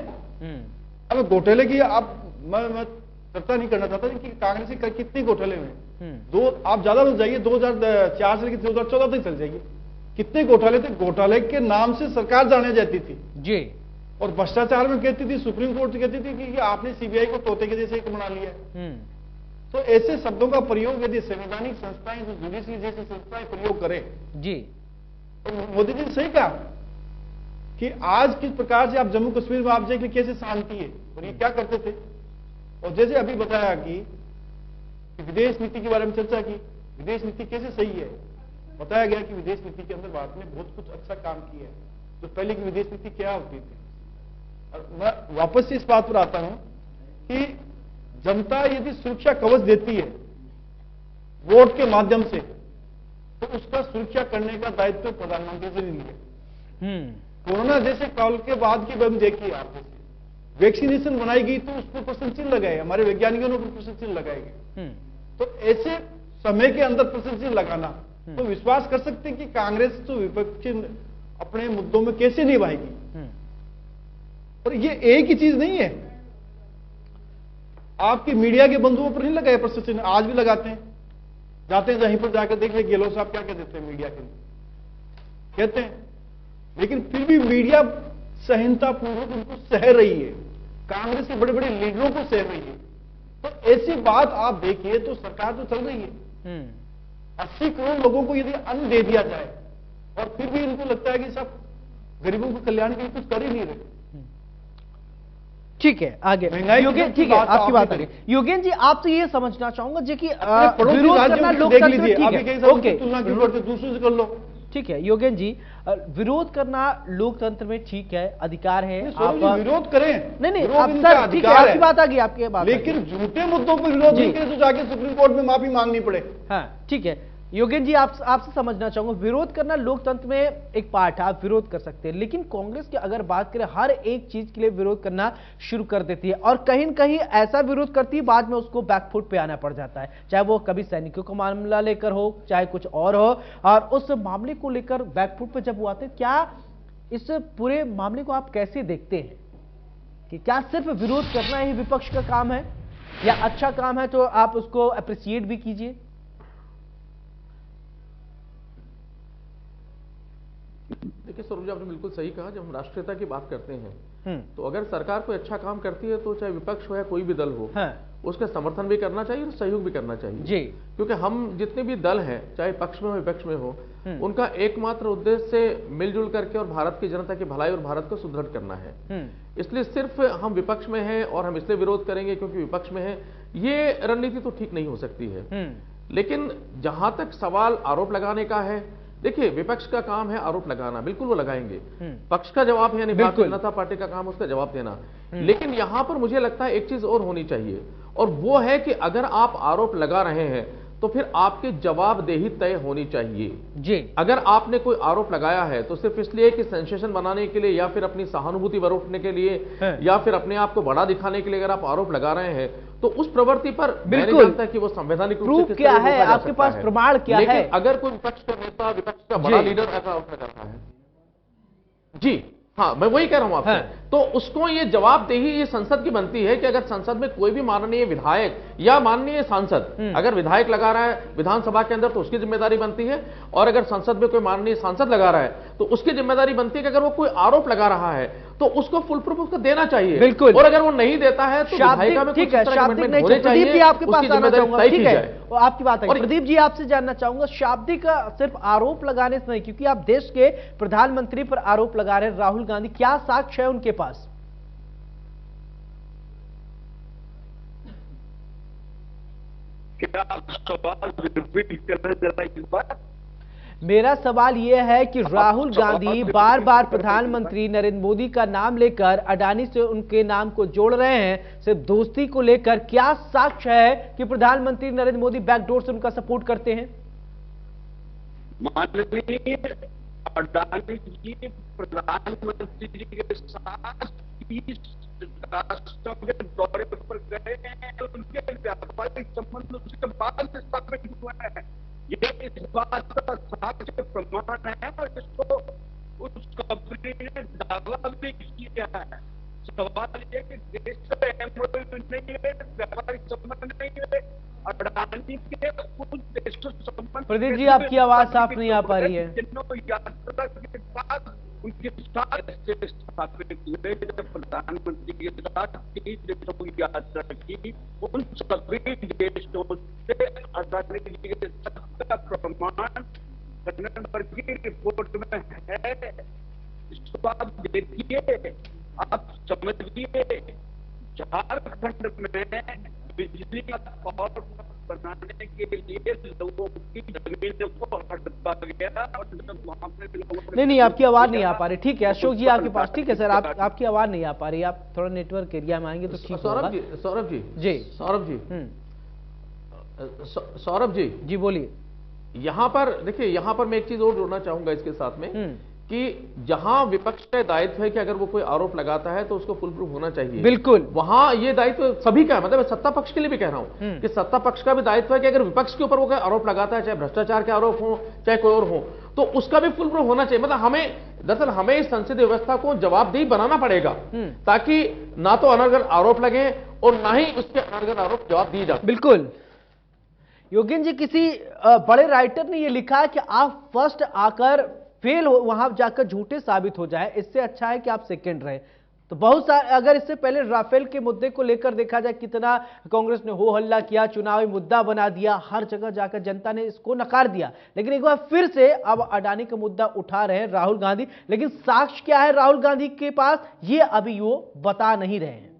अब घोटाले की मैं चर्चा नहीं करना चाहता कि कांग्रेस के कितने घोटाले हुए। आप ज्यादा मत जाइए, 2004 से लेकर 2014 तक चल जाइए, कितने घोटाले थे। घोटाले के नाम से सरकार जाने जाती थी जी, और भ्रष्टाचार में कहती थी, सुप्रीम कोर्ट कहती थी कि आपने सीबीआई को तोते के जैसे एक बना लिया। तो ऐसे शब्दों का प्रयोग यदि संवैधानिक संस्थाएं, जो जुडिशरी जैसी संस्थाएं प्रयोग करें जी, तो मोदी जी ने सही कहा कि आज किस प्रकार से आप जम्मू कश्मीर में आप देखिए कैसे शांति है, और ये क्या करते थे। और जैसे अभी बताया कि विदेश नीति के बारे में चर्चा की, विदेश नीति कैसे सही है, बताया गया कि विदेश नीति के अंदर भारत ने बहुत कुछ अच्छा काम किया है, जो पहले की विदेश नीति क्या होती थी। और मैं वापस से इस बात पर आता हूं कि जनता यदि सुरक्षा कवच देती है वोट के माध्यम से, तो उसका सुरक्षा करने का दायित्व प्रधानमंत्री से नहीं है। कोरोना जैसे काल के बाद की हम देखिए, आप वैक्सीनेशन बनाई गई तो उस पर प्रश्न चिन्ह लगाए, हमारे वैज्ञानिकों ने प्रश्न चिन्ह लगाए गए। तो ऐसे समय के अंदर प्रश्न चिन्ह लगाना, तो विश्वास कर सकते हैं कि कांग्रेस तो विपक्ष अपने मुद्दों में कैसे निभाएगी। और ये एक ही चीज नहीं है, आपकी मीडिया के बंधुओं पर नहीं लगाए प्रश्न चिन्ह, आज भी लगाते हैं। जाते हैं कहीं पर जाकर देखिए गेहलोत साहब क्या कहते थे मीडिया के लिए, कहते हैं, लेकिन फिर भी मीडिया सहनतापूर्वक उनको सह रही है, कांग्रेस के बड़े बड़े लीडरों को सह रही है। तो ऐसी बात आप देखिए तो सरकार तो चल रही है। 80 करोड़ लोगों को यदि अन्न दे दिया जाए और फिर भी इनको लगता है कि सब गरीबों के कल्याण के लिए कुछ कर ही नहीं रहे। ठीक है, आगे योगेन, ठीक है, आपकी बात आ गई। योगेन जी, आपसे ये समझना चाहूंगा जी कि विरोध करना लोकतंत्र में ठीक है, ओके, तुलना क्यों करते, दूसरों से कर लो। ठीक है योगेन जी, विरोध करना लोकतंत्र में ठीक है, अधिकार है, आप विरोध करें। नहीं अफसर, ठीक है, आपकी बात आ गई, आपकी बात, लेकिन झूठे मुद्दों पर विरोध नहीं करें तो जाके सुप्रीम कोर्ट में माफी मांगनी पड़े। हाँ ठीक है योगेन जी, आपसे समझना चाहूंगा, विरोध करना लोकतंत्र में एक पार्ट है, आप विरोध कर सकते हैं, लेकिन कांग्रेस की अगर बात करें हर एक चीज के लिए विरोध करना शुरू कर देती है, और कहीं न कहीं ऐसा विरोध करती है बाद में उसको बैकफुट पे आना पड़ जाता है, चाहे वो कभी सैनिकों का मामला लेकर हो, चाहे कुछ और हो, और उस मामले को लेकर बैकफुट पे जब वो आते हैं, क्या इस पूरे मामले को आप कैसे देखते हैं कि क्या सिर्फ विरोध करना ही विपक्ष का काम है, या अच्छा काम है तो आप उसको अप्रिशिएट भी कीजिए। देखिए सौरभ जी, आपने बिल्कुल सही कहा, जब हम राष्ट्रीयता की बात करते हैं तो अगर सरकार कोई अच्छा काम करती है तो चाहे विपक्ष हो या कोई भी दल हो, उसका समर्थन भी करना चाहिए और सहयोग भी करना चाहिए जी। क्योंकि हम जितने भी दल हैं, चाहे पक्ष में हो विपक्ष में हो, उनका एकमात्र उद्देश्य मिलजुल करके और भारत की जनता की भलाई और भारत को सुदृढ़ करना है। इसलिए सिर्फ हम विपक्ष में हैं और हम इसलिए विरोध करेंगे क्योंकि विपक्ष में है, ये रणनीति तो ठीक नहीं हो सकती है। लेकिन जहां तक सवाल आरोप लगाने का है, देखिए विपक्ष का काम है आरोप लगाना, बिल्कुल वो लगाएंगे, पक्ष का जवाब है यानी भारतीय जनता पार्टी का काम उसका जवाब देना। लेकिन यहां पर मुझे लगता है एक चीज और होनी चाहिए, और वो है कि अगर आप आरोप लगा रहे हैं तो फिर आपकी जवाबदेही तय होनी चाहिए जी। अगर आपने कोई आरोप लगाया है तो सिर्फ इसलिए कि सेंसेशन बनाने के लिए या फिर अपनी सहानुभूति बरतने के लिए या फिर अपने आप को बड़ा दिखाने के लिए अगर आप आरोप लगा रहे हैं, तो उस प्रवृत्ति पर बिल्कुल जानता है कि वो संवैधानिक रूप से प्रूफ किस क्या तरह है, रोका जा आपके सकता पास है। प्रमाण क्या लेकिन है? अगर कोई विपक्ष का नेता, विपक्ष का बड़ा जी। लीडर ऐसा आरोप करता है, जी हाँ, मैं वही कह रहा हूं आपसे, हाँ। तो उसको ये जवाबदेही ये संसद की बनती है कि अगर संसद में कोई भी माननीय विधायक या माननीय सांसद अगर विधायक लगा रहा है विधानसभा के अंदर तो उसकी जिम्मेदारी बनती है, और अगर संसद में कोई माननीय सांसद लगा रहा है तो उसकी जिम्मेदारी बनती है कि अगर वो कोई आरोप लगा रहा है तो उसको फुल प्रूफ उसको देना चाहिए। बिल्कुल। और अगर वो नहीं देता है तो विधायिका में ठीक कुछ है, इस तरह के शाब्दिक amendment नहीं, होने प्रदीप जी चाहिए, आपके पास उसकी आना जिम्मेदारी चाहूंगा, तय की ठीक है, जाए। वो आपकी बात है। प्रदीप जी आपसे जानना चाहूंगा, शाब्दिक का सिर्फ आरोप लगाने से नहीं, क्योंकि आप देश के प्रधानमंत्री पर आरोप लगा रहे हैं राहुल गांधी, क्या साक्ष्य है उनके पास? क्या आप सवाल रिपीट करना जरा इस बार? मेरा सवाल यह है कि राहुल गांधी बार बार प्रधानमंत्री नरेंद्र मोदी का नाम लेकर अडानी से उनके नाम को जोड़ रहे हैं, सिर्फ दोस्ती को लेकर, क्या साक्ष्य है कि प्रधानमंत्री नरेंद्र मोदी बैकडोर से उनका सपोर्ट करते हैं? माननीय अडानी जी प्रधानमंत्री जी के साथ 30 राष्ट्रों के दौरे पर गए हैं, उनके व्यापारिक संबंध उसके बाद स्थापित हुए हैं। ये इस बात का साक्ष्य प्रमाण है, और इसको उस कंपनी ने दावा भी किया है। सवाल ये कि देश से एमओयू नहीं है, व्यापारिक संबंध नहीं है, अडानी के उन देशों से संबंध। प्रदीप जी आपकी आवाज साफ नहीं आ पा रही है। यात्रा के बाद उनके साथ स्थापित हुए, जब प्रधानमंत्री के साथ 30 देशों की यात्रा की, उन सभी देशों से अडानी जी के साथ का प्रमाण नंबर की रिपोर्ट में है। इसको आप देखिए, आप समझिए, झारखंड में बिजली का पावर बनाने के लिए लोगों की जमीनों को हड़पा गया, और जब वहां पे लोगों नहीं, आपकी आवाज नहीं आ पा रही। ठीक है अशोक जी आपके पास, ठीक है सर, आपकी आवाज नहीं आ पा रही, आप थोड़ा नेटवर्क एरिया में आएंगे तो ठीक होगा। सौरभ जी जी, सौरभ जी सौरभ जी जी बोलिए। यहां पर देखिए, यहां पर मैं एक चीज और जोड़ना चाहूंगा इसके साथ में कि जहां विपक्ष का दायित्व है कि अगर वो कोई आरोप लगाता है तो उसको फुल प्रूफ होना चाहिए, बिल्कुल, वहां ये दायित्व सभी का है, मतलब सत्ता पक्ष के लिए भी कह रहा हूं कि सत्ता पक्ष का भी दायित्व है कि अगर विपक्ष के ऊपर वो कोई आरोप लगाता है, चाहे भ्रष्टाचार के आरोप हो चाहे कोई और हो, तो उसका भी फुल प्रूफ होना चाहिए। मतलब दरअसल हमें इस संसदीय व्यवस्था को जवाबदेही बनाना पड़ेगा, ताकि ना तो अनर्गल आरोप लगे और ना ही उसके अनर्गल आरोप जवाब दिए जाए। बिल्कुल। योगेन जी, किसी बड़े राइटर ने यह लिखा है कि आप फर्स्ट आकर फेल हो, वहां जाकर झूठे साबित हो जाए, इससे अच्छा है कि आप सेकंड रहे। तो बहुत सारे, अगर इससे पहले राफेल के मुद्दे को लेकर देखा जाए, कितना कांग्रेस ने हो हल्ला किया, चुनावी मुद्दा बना दिया, हर जगह जाकर जनता ने इसको नकार दिया, लेकिन एक बार फिर से अब अडानी का मुद्दा उठा रहे हैं राहुल गांधी। लेकिन साक्ष्य क्या है राहुल गांधी के पास, ये अभी वो बता नहीं रहे हैं।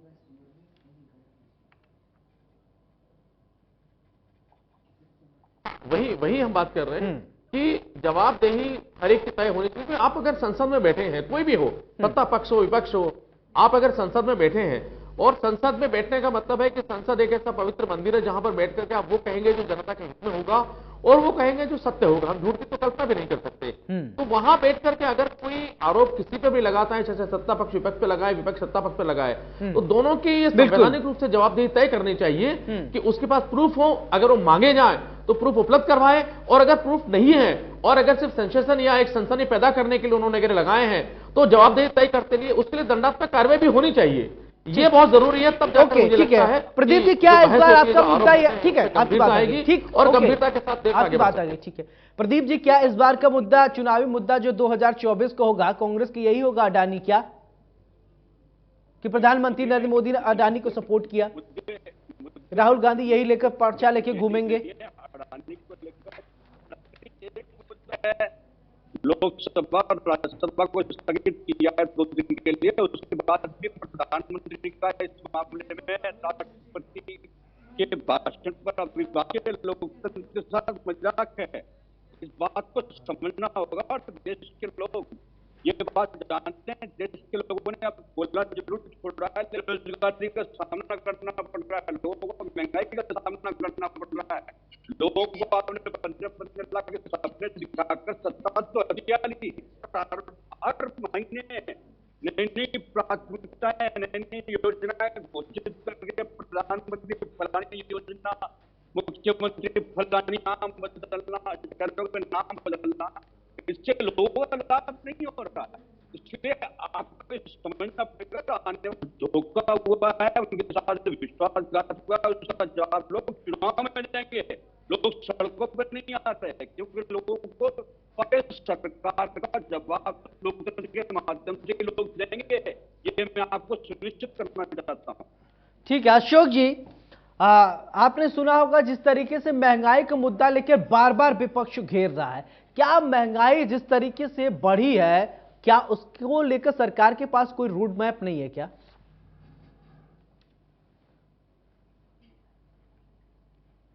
वही हम बात कर रहे हैं कि जवाबदेही हर एक की तय होनी चाहिए। आप अगर संसद में बैठे हैं, कोई भी हो, सत्ता पक्ष हो विपक्ष हो, आप अगर संसद में बैठे हैं, और संसद में बैठने का मतलब है कि संसद एक ऐसा पवित्र मंदिर है जहां पर बैठ करके आप वो कहेंगे जो जनता के हित में होगा, और वो कहेंगे जो सत्य होगा। हम झूठ की तो कल्पना भी नहीं कर सकते। तो वहां बैठ करके अगर कोई आरोप किसी पे भी लगाता है, चाहे सत्ता पक्ष विपक्ष पे लगाए, विपक्ष सत्ता पक्ष पे लगाए, तो दोनों की ये संवैधानिक रूप से जवाबदेही तय करनी चाहिए कि उसके पास प्रूफ हो, अगर वो मांगे जाए तो प्रूफ उपलब्ध करवाए, और अगर प्रूफ नहीं है और अगर सिर्फ सेंसेशन या एक सनसनी पैदा करने के लिए उन्होंने अगर लगाए हैं, तो जवाबदेही तय करते लिए उसके लिए दंडात्मक कार्रवाई भी होनी चाहिए। ये बहुत जरूरी है, तब जाकर मुझे लगता है। प्रदीप जी, क्या इस बार आपका मुद्दा, ठीक है आपकी बात आएगी, ठीक, और गंभीरता के साथ आपकी बात आ गई, ठीक है। प्रदीप जी, क्या इस बार का मुद्दा, चुनावी मुद्दा जो 2024 का होगा, कांग्रेस की यही होगा, अडानी, क्या कि प्रधानमंत्री नरेंद्र मोदी ने अडानी को सपोर्ट किया, राहुल गांधी यही लेकर पर्चा लेके घूमेंगे? लोकसभा और राज्यसभा को स्थगित किया है 2 दिन के लिए, उसके बाद भी प्रधानमंत्री का इस मामले में राष्ट्रपति के भाषण पर अविभाज्य लोकतंत्र के साथ मजाक है। इस बात को समझना होगा, और देश के लोग ये बात जानते हैं। देश के लोगों ने अब बोलना जरूर छोड़ा है, बेरोजगारी का सामना करना पड़ रहा है, लोगों को महंगाई का सामना करना पड़ रहा है, लोगों को आपने 15 लाख के सपने दिखाकर सत्ता तो हथियार ली, हर महीने नई नई प्राथमिकताएं, नई नई योजनाएं घोषित करके प्रधानमंत्री फलानी योजना, मुख्यमंत्री फलानी नाम बदलना, अधिकारियों का नाम बदलना, इससे लोगों का लाभ नहीं हो रहा है। इसलिए आपको समझना पड़ेगा आने में धोखा हुआ है, उनके साथ विश्वासघात हुआ है, उसका जवाब लोग चुनाव में देंगे। लोग सड़कों पर नहीं आते हैं क्योंकि लोगों को सरकार का जवाब लोकतंत्र के माध्यम से लोग देंगे, ये मैं आपको सुनिश्चित करना चाहता हूं। ठीक है अशोक जी, आपने सुना होगा जिस तरीके से महंगाई का मुद्दा लेकर बार बार विपक्ष घेर रहा है, क्या महंगाई जिस तरीके से बढ़ी है, क्या उसको लेकर सरकार के पास कोई रूट मैप नहीं है क्या?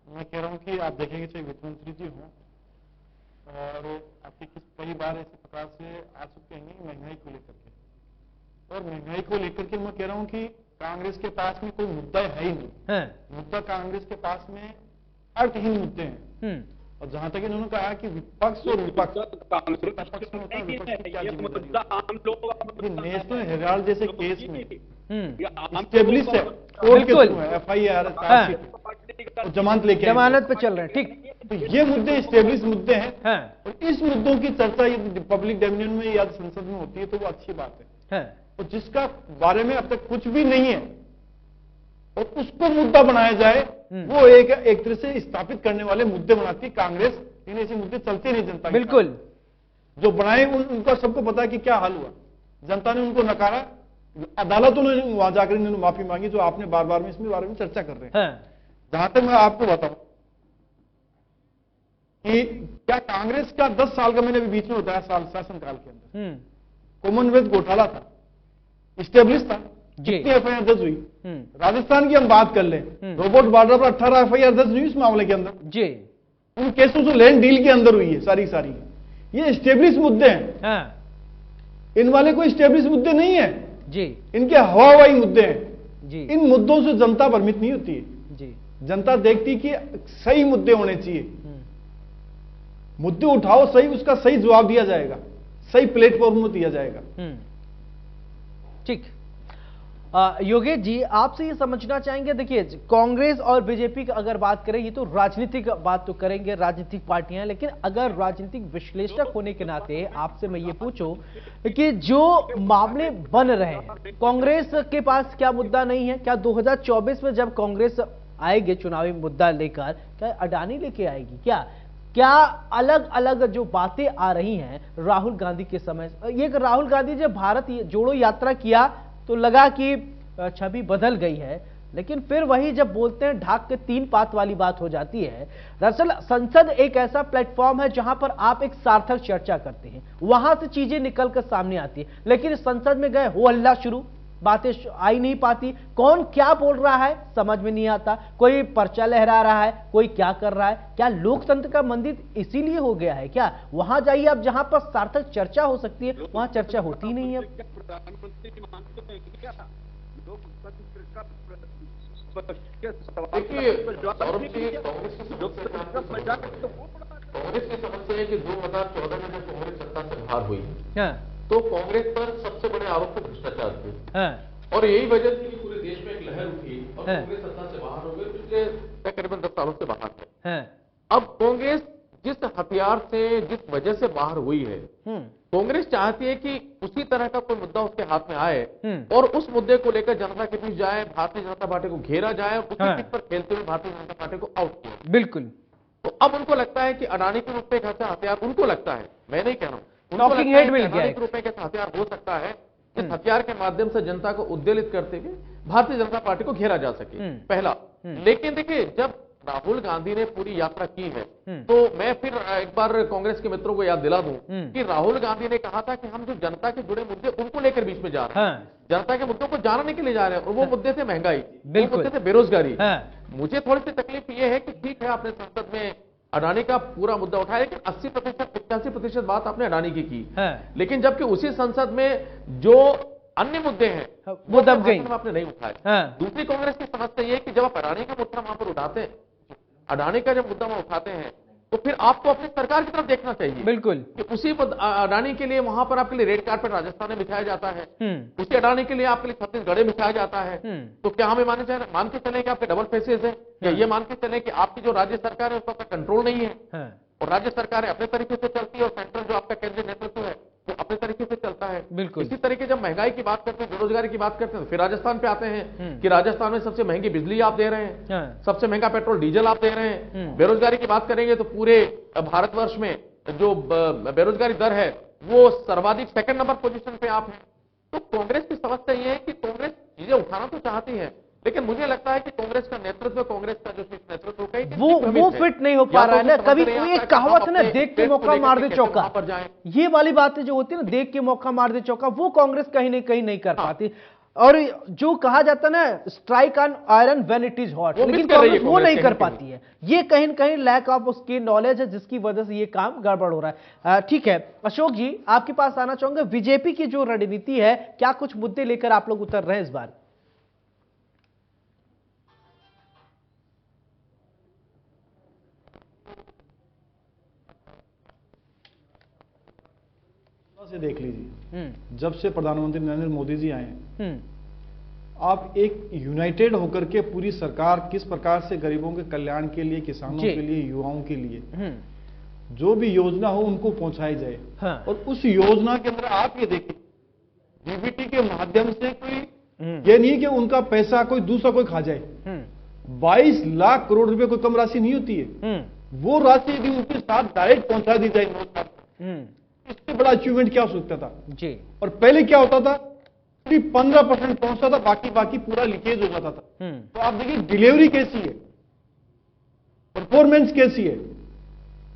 मैं कह रहा हूं कि आप देखेंगे चाहे वित्त मंत्री जी हों और आपके कई बार ऐसे प्रकार से आ चुके हैं महंगाई को लेकर के, और महंगाई को लेकर के मैं कह रहा हूं कि कांग्रेस के पास में कोई मुद्दा है ही नहीं। मुद्दा कांग्रेस के पास में अर्थहीन मुद्दे हैं। और जहां तक इन्होंने कहा कि विपक्ष और विपक्ष नेशनल हेराल्ड जैसे केस में स्टेब्लिश है, कोर्ट के थ्रू है, FIR जमानत लेके जमानत पे चल रहे हैं। ठीक, तो ये मुद्दे स्टेब्लिश मुद्दे हैं। और इस मुद्दों की चर्चा यदि पब्लिक डोमिनियन में या संसद में होती है तो वो अच्छी बात है। और जिसका बारे में अब तक कुछ भी नहीं है और उसको मुद्दा बनाया जाए, वो एक तरह से स्थापित करने वाले मुद्दे बनाती है कांग्रेस। इन ऐसे मुद्दे चलते नहीं जनता, बिल्कुल जो बनाए उनका सबको पता है कि क्या हाल हुआ। जनता ने उनको नकारा, अदालतों ने वहां जाकर इन्होंने माफी मांगी, जो आपने बार बार में इसमें बारे में चर्चा कर रहे हैं। जहां तक मैं आपको बताऊं कि क्या कांग्रेस का 10 साल का मैंने अभी बीच में बताया साल शासनकाल के अंदर कॉमनवेल्थ घोटाला था, स्टेब्लिश था, कितनी FIR दर्ज हुई। राजस्थान की हम बात कर लें, रोबोट बार्डर पर 18 FIR दर्ज हुई इस मामले के अंदर जी। उन केसों से लैंड डील के अंदर हुई है सारी सारी। ये स्टेब्लिश मुद्दे हैं। इन वाले कोई स्टेब्लिश मुद्दे नहीं है जी, इनके हवाई मुद्दे हैं जी। इन मुद्दों से जनता भ्रमित नहीं होती है जी। जनता देखती कि सही मुद्दे होने चाहिए, मुद्दे उठाओ सही, उसका सही जवाब दिया जाएगा, सही प्लेटफॉर्म में दिया जाएगा। ठीक, योगेश जी आपसे ये समझना चाहेंगे, देखिए कांग्रेस और बीजेपी की अगर बात करें, ये तो राजनीतिक बात तो करेंगे, राजनीतिक पार्टियां, लेकिन अगर राजनीतिक विश्लेषक होने के नाते आपसे मैं ये पूछूं कि जो मामले बन रहे हैं, कांग्रेस के पास क्या मुद्दा नहीं है? क्या 2024 में जब कांग्रेस आएगी चुनावी मुद्दा लेकर, क्या अडानी लेके आएगी? क्या अलग अलग जो बातें आ रही हैं राहुल गांधी के समय, ये राहुल गांधी जब भारत जोड़ो यात्रा किया तो लगा कि छवि बदल गई है, लेकिन फिर वही जब बोलते हैं ढाक के 3 पात वाली बात हो जाती है। दरअसल संसद एक ऐसा प्लेटफॉर्म है जहां पर आप एक सार्थक चर्चा करते हैं, वहां से चीजें निकलकर सामने आती है, लेकिन संसद में गए हो हल्ला शुरू, बातें आई नहीं पाती, कौन क्या बोल रहा है समझ में नहीं आता, कोई पर्चा लहरा रहा है, कोई क्या कर रहा है। क्या लोकतंत्र का मंदिर इसीलिए हो गया है क्या? वहां जाइए अब जहां पर सार्थक चर्चा हो सकती है, वहां चर्चा होती नहीं है। प्रधानमंत्री मानते हैं क्या लोकतंत्र का कांग्रेस की समस्या है कि 2014 में जब कांग्रेस सत्ता से बाहर हुई तो कांग्रेस पर सबसे बड़े आरोप थे भ्रष्टाचार के, और यही वजह थी कि पूरे देश में एक लहर उठी और कांग्रेस सत्ता से बाहर हो गई, पिछले तकरीबन 10 सालों से बाहर है। अब कांग्रेस जिस हथियार से, जिस वजह से बाहर हुई है, कांग्रेस चाहती है कि उसी तरह का कोई मुद्दा उसके हाथ में आए और उस मुद्दे को लेकर जनता के बीच जाए, भारतीय जनता पार्टी को घेरा जाए, उसी चीज पर खेलते हुए भारतीय जनता पार्टी को आउट किया। बिल्कुल। तो अब उनको लगता है कि अडानी के रूप में एक हथियार, उनको लगता है, मैं नहीं कह रहा हूं, टॉकिंग हेड मिल गया, 1 रुपए का हथियार हो सकता है, इस हथियार के माध्यम से जनता को उद्वेलित करते हुए भारतीय जनता पार्टी को घेरा जा सके, पहला। लेकिन देखिए जब राहुल गांधी ने पूरी यात्रा की है तो मैं फिर एक बार कांग्रेस के मित्रों को याद दिला दूं कि राहुल गांधी ने कहा था कि हम जो जनता के जुड़े मुद्दे उनको लेकर बीच में जा रहे हैं, जनता के मुद्दों को जानने के लिए जा रहे हैं, और वो मुद्दे थे महंगाई, वो मुद्दे थे बेरोजगारी। मुझे थोड़ी सी तकलीफ ये है कि ठीक है आपने संसद में अडानी का पूरा मुद्दा उठाया, लेकिन 80%, 85% बात आपने अडानी की लेकिन जबकि उसी संसद में जो अन्य मुद्दे हैं वो दब गई, आपने नहीं उठाए। दूसरी कांग्रेस की समस्या ये है कि जब आप अडानी का मुद्दा वहां पर उठाते हैं, अडानी का जब मुद्दा वहां उठाते हैं तो फिर आपको अपनी सरकार की तरफ देखना चाहिए। बिल्कुल। कि उसी अडानी के लिए वहां पर आपके लिए रेड कार्पेट राजस्थान में बिछाया जाता है, उसी अडानी के लिए आपके लिए छत्तीसगढ़ में बिछाया जाता है। तो क्या हमें मान के चले कि आपके डबल फेसेस है, या ये मान के चले कि आपकी जो राज्य सरकार है उसका कंट्रोल नहीं है, और राज्य सरकार अपने तरीके से चलती है और सेंट्रल जो आपका केंद्रीय नेतृत्व है वो अपने तरीके से चलता है। बिल्कुल। इसी तरीके जब महंगाई की बात करते हैं, बेरोजगारी की बात करते हैं, तो फिर राजस्थान पे आते हैं कि राजस्थान में सबसे महंगी बिजली आप दे रहे हैं, सबसे महंगा पेट्रोल डीजल आप दे रहे हैं। बेरोजगारी की बात करेंगे तो पूरे भारतवर्ष में जो बेरोजगारी दर है वो सर्वाधिक सेकंड नंबर पोजीशन पे आप हैं। तो कांग्रेस की समस्या ये है कि कांग्रेस चीजें उठाना तो चाहती है, लेकिन मुझे लगता है कि कांग्रेस का नेतृत्व, कांग्रेस का जो नेतृत्व वो फिट नहीं हो पा रहा है ना। कभी कोई एक कहावत है ना, देख के मौका मार दे चौका, ये वाली बातें जो होती है ना, देख के मौका मार दे चौका, वो कांग्रेस कहीं नहीं कर पाती। और जो कहा जाता है ना, strike on iron when it is hot, लेकिन कांग्रेस वो नहीं कर पाती है। ये कहीं न कहीं लैक ऑफ उसकी नॉलेज है, जिसकी वजह से ये काम गड़बड़ हो रहा है। ठीक है अशोक जी, आपके पास आना चाहूंगा। बीजेपी की जो रणनीति है, क्या कुछ मुद्दे लेकर आप लोग उतर रहे हैं इस बार? से देख लीजिए, जब से प्रधानमंत्री नरेंद्र मोदी जी आए हैं, आप एक यूनाइटेड होकर के पूरी सरकार किस प्रकार से गरीबों के कल्याण के लिए, किसानों के लिए, युवाओं के लिए जो भी योजना हो उनको पहुंचाई जाए। हाँ। और उस योजना के अंदर आप ये देखिए, डीबीटी के माध्यम से कोई ये नहीं कि उनका पैसा कोई दूसरा कोई खा जाए। 22 लाख करोड़ रुपए कोई कम राशि नहीं होती है। वो राशि यदि उनके साथ डायरेक्ट पहुंचा दी जाए, इससे बड़ा अचीवमेंट क्या हो सकता था जी। और पहले क्या होता था, सिर्फ 15% पहुंचता था, बाकी पूरा लीकेज हो जाता था। तो आप देखिए डिलीवरी कैसी है, परफॉर्मेंस कैसी है,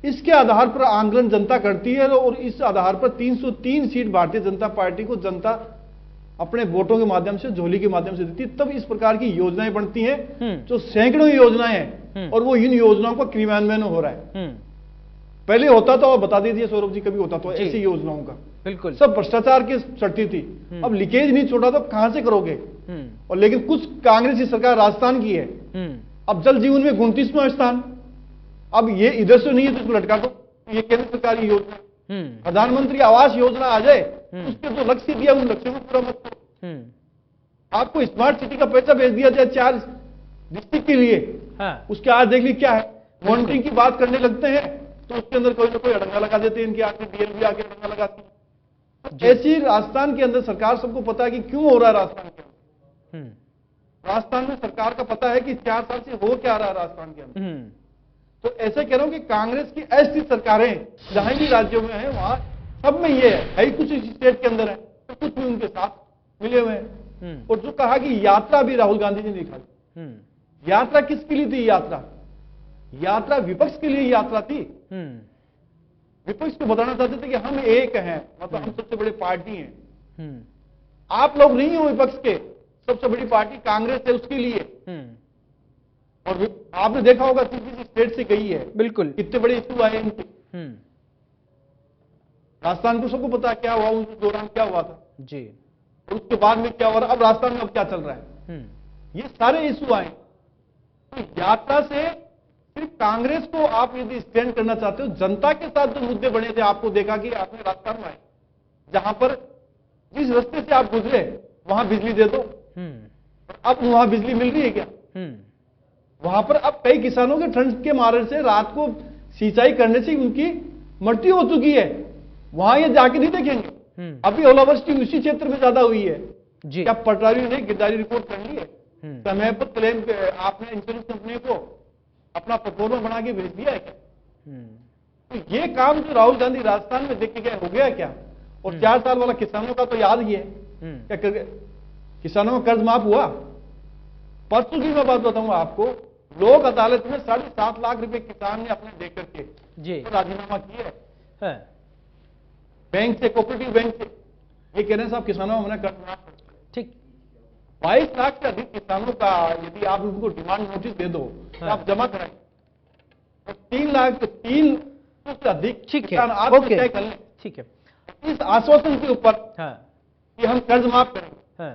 इसके आधार पर आंदोलन जनता करती है। और इस आधार पर 303 सीट भारतीय जनता पार्टी को जनता अपने वोटों के माध्यम से, झोली के माध्यम से देती है। तब इस प्रकार की योजनाएं बनती हैं, जो सैकड़ों योजनाएं हैं, और वो इन योजनाओं का क्रियान्वयन हो रहा है। पहले होता था, और बता दीजिए सौरभ जी, कभी होता था ऐसी योजनाओं का? बिल्कुल, सब भ्रष्टाचार की चढ़ती थी। अब लीकेज नहीं छोड़ा तो कहां से करोगे? और लेकिन कुछ कांग्रेस की सरकार राजस्थान की है, अब जल जीवन में 29वां स्थान। अब ये इधर से नहीं है तो इसको लटका दो, ये केंद्र सरकार की योजना। प्रधानमंत्री आवास योजना आ जाए, उसके जो लक्ष्य दिया उन लक्ष्यों को पूरा मत करो। आपको स्मार्ट सिटी का पैसा भेज दिया जाए 4 डिस्ट्रिक्ट के लिए, उसके आज देख ली क्या है, मॉनिटरिंग की बात करने लगते हैं तो उसके अंदर कोई ना कोई अड़ंगा लगा देते हैं, इनके आगे डीएलबी आगे अड़ंगा लगाती है। ऐसी राजस्थान के अंदर सरकार, सबको पता है कि क्यों हो रहा है राजस्थान के अंदर। राजस्थान में सरकार का पता है कि 4 साल से हो क्या रहा है राजस्थान के अंदर। तो ऐसे कह रहा हूं कि कांग्रेस की अस्थिर सरकारें जहां भी राज्यों में है, वहां सब में ये है, कुछ स्टेट के अंदर है तो कुछ भी उनके साथ मिले हुए हैं। और जो कहा कि यात्रा भी राहुल गांधी जी ने लिखा, यात्रा किसके लिए थी? यात्रा विपक्ष के लिए यात्रा थी। विपक्ष को बताना चाहते थे कि हम एक हैं, मतलब हम सबसे बड़ी पार्टी हैं। आप लोग नहीं हो विपक्ष के, सबसे बड़ी पार्टी कांग्रेस है, उसके लिए। और आपने देखा होगा किसी स्टेट से गई है, बिल्कुल, कितने बड़े इशू आए इनके। राजस्थान को सबको पता क्या हुआ, उस दौरान क्या हुआ था जी, और उसके बाद में क्या हो रहा, अब राजस्थान में अब क्या चल रहा है, ये सारे इशू आए। तो यात्रा से सिर्फ कांग्रेस को आप यदि स्टैंड करना चाहते हो, जनता के साथ जो मुद्दे बने थे, आपको देखा कि आपने राजस्थान में आए, जहां पर जिस रास्ते से आप गुजरे वहां बिजली दे दो। अब वहां बिजली मिल रही है क्या? वहां पर अब कई किसानों के ठंड के मारे से रात को सिंचाई करने से उनकी मृत्यु हो चुकी है, वहां ये जाके नहीं देखेंगे। अभी ओलावृष्टि उसी क्षेत्र में ज्यादा हुई है जी। क्या पटवारी ने गिरदारी रिपोर्ट कर ली है? समय पर क्लेम आपने इंश्योरेंस कंपनी को अपना प्रोफोर्मा बना के भेज दिया है क्या? तो ये काम जो राहुल गांधी राजस्थान में देख के गए, हो गया क्या? और 4 साल वाला किसानों का तो याद ही है, क्या किसानों का कर्ज माफ हुआ? परसों की मैं बात बताऊंगा आपको, लोक अदालत में 7.5 लाख रुपए किसान ने अपने देकर के जी तो राजीनामा किए है। बैंक से, कोऑपरेटिव बैंक से, ये कह रहे हैं साहब किसानों में कर्ज माफ। ठीक, 22 लाख से अधिक किसानों का यदि आप उनको डिमांड नोटिस दे दो तो आप जमा कराएं, तो 3 लाख से अधिक किसान आप तय कर लें। ठीक है, इस आश्वासन के ऊपर कि हम कर्ज माफ करेंगे।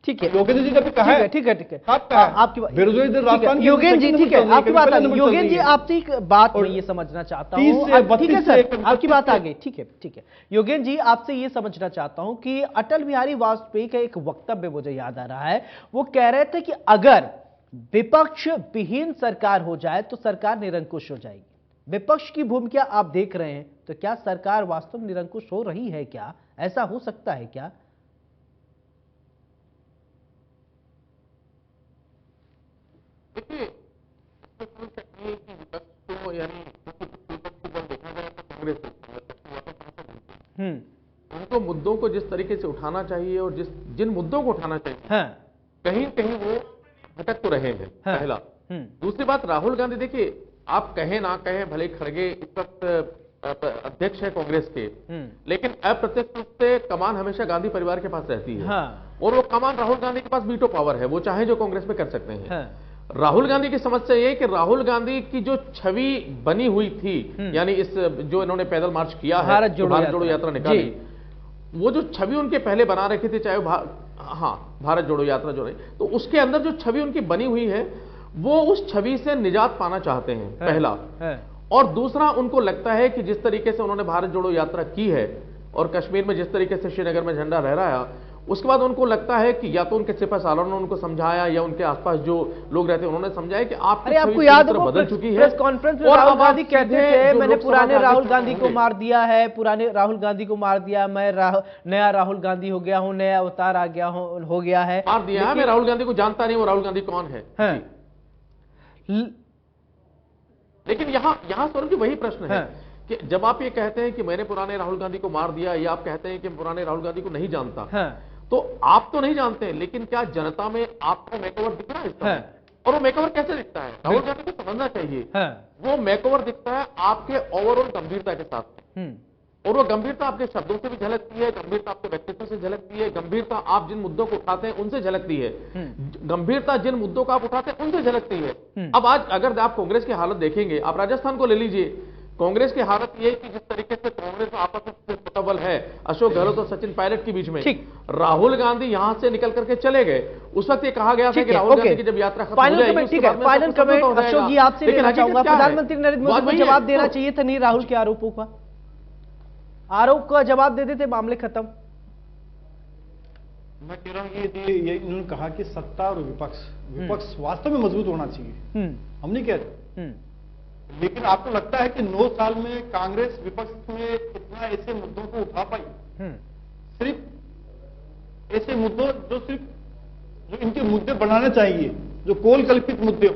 ठीक है, योगेंद्र जी ने भी कहा है। ठीक है, ठीक है, आपकी बेरोजगारी दर राजस्थान योगेंद्र जी, ठीक है, आपकी बात आ गई। योगेंद्र जी, आपसे एक बात मैं ये समझना चाहता हूँ, ठीक है सर, आपकी बात आ गई, ठीक है, ठीक है। योगेंद्र जी, आपसे ये समझना चाहता हूं कि अटल बिहारी वाजपेयी का एक वक्तव्य मुझे याद आ रहा है। वो कह रहे थे कि अगर विपक्ष विहीन सरकार हो जाए तो सरकार निरंकुश हो जाएगी। विपक्ष की भूमिका आप देख रहे हैं, तो क्या सरकार वास्तव में निरंकुश हो रही है? क्या ऐसा हो सकता है क्या? देखिए, विपक्ष को यानी देखा जाए तो कांग्रेस उनको मुद्दों को जिस तरीके से उठाना चाहिए और जिन मुद्दों को उठाना चाहिए, कहीं कहीं वो भटक तो रहे हैं, पहला। दूसरी बात, राहुल गांधी, देखिए आप कहें ना कहें, भले खड़गे इस वक्त अध्यक्ष है कांग्रेस के, लेकिन अप्रत्यक्ष रूप से कमान हमेशा गांधी परिवार के पास रहती है। और वो कमान राहुल गांधी के पास वीटो पावर है, वो चाहे जो कांग्रेस में कर सकते हैं। राहुल गांधी की समस्या ये है कि राहुल गांधी की जो छवि बनी हुई थी, यानी इस जो इन्होंने पैदल मार्च किया है, भारत जोड़ो यात्रा निकाली, वो जो छवि उनके पहले बना रखी थी, चाहे भारत जोड़ो यात्रा जो रही, तो उसके अंदर जो छवि उनकी बनी हुई है, वो उस छवि से निजात पाना चाहते हैं, पहला। और दूसरा, उनको लगता है कि जिस तरीके से उन्होंने भारत जोड़ो यात्रा की है और कश्मीर में जिस तरीके से श्रीनगर में झंडा लहराया, उसके बाद उनको लगता है कि या तो उनके सिपह सालार ने उनको समझाया या उनके आसपास जो लोग रहते हैं उन्होंने समझाया कि आपको याद है बदल चुकी है। प्रेस कॉन्फ्रेंस में राहुल गांधी कहते थे, मैंने पुराने राहुल गांधी को मार दिया है, पुराने राहुल गांधी को मार दिया, मैं नया राहुल गांधी हो गया हूं, नया अवतार आ गया हो गया है, मार दिया है। मैं राहुल गांधी को जानता नहीं, वो राहुल गांधी कौन है। लेकिन यहां सौरभ जी वही प्रश्न है कि जब आप ये कहते हैं कि मैंने पुराने राहुल गांधी को मार दिया, या आप कहते हैं कि पुराने राहुल गांधी को नहीं जानता, तो आप तो नहीं जानते, लेकिन क्या जनता में आपको मेकओवर दिख रहा है इसका? और वो मेकओवर कैसे दिखता है? राहुल गांधी को समझना चाहिए, वो मेकओवर दिखता है आपके ओवरऑल गंभीरता के साथ। और वो गंभीरता आपके शब्दों से भी झलकती है, गंभीरता आपके व्यक्तित्व से झलकती है, गंभीरता आप जिन मुद्दों को उठाते हैं उनसे झलकती है, गंभीरता जिन मुद्दों को आप उठाते हैं उनसे झलकती है। अब आज अगर आप कांग्रेस की हालत देखेंगे, आप राजस्थान को ले लीजिए, कांग्रेस की हालत यह कि जिस तरीके से कांग्रेस आपस में मुतबल है अशोक गहलोत और सचिन पायलट के बीच में, राहुल गांधी यहां से निकल करके चले गए। उस वक्त ये कहा गया था कि राहुल गांधी की जब यात्रा खत्म हो जाएगी, ठीक है, फाइनल कमेंट अशोक जी आपसे लेना चाहूंगा। प्रधानमंत्री नरेंद्र मोदी को जवाब देना चाहिए था नहीं राहुल के आरोपों का? आरोप का जवाब दे देते, मामले खत्म। मैं कह रहा हूं ये इन्होंने कहा कि सत्ता और विपक्ष वास्तव में मजबूत होना चाहिए, हम नहीं कह रहे, लेकिन आपको लगता है कि 9 साल में कांग्रेस विपक्ष में कितना ऐसे मुद्दों को उठा पाई? सिर्फ ऐसे मुद्दों जो इनके मुद्दे बनाने चाहिए, जो कोल कल्पित मुद्दे हो,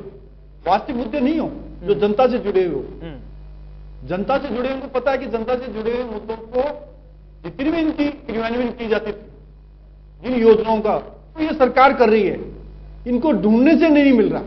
वास्तविक मुद्दे नहीं हो, जो जनता से जुड़े हुए हो। जनता से जुड़े, उनको पता है कि जनता से जुड़े हुए मुद्दों को जितनी भी इनकी क्रियान्वयन की जाती थी, जिन योजनाओं का, तो ये सरकार कर रही है, इनको ढूंढने से नहीं मिल रहा,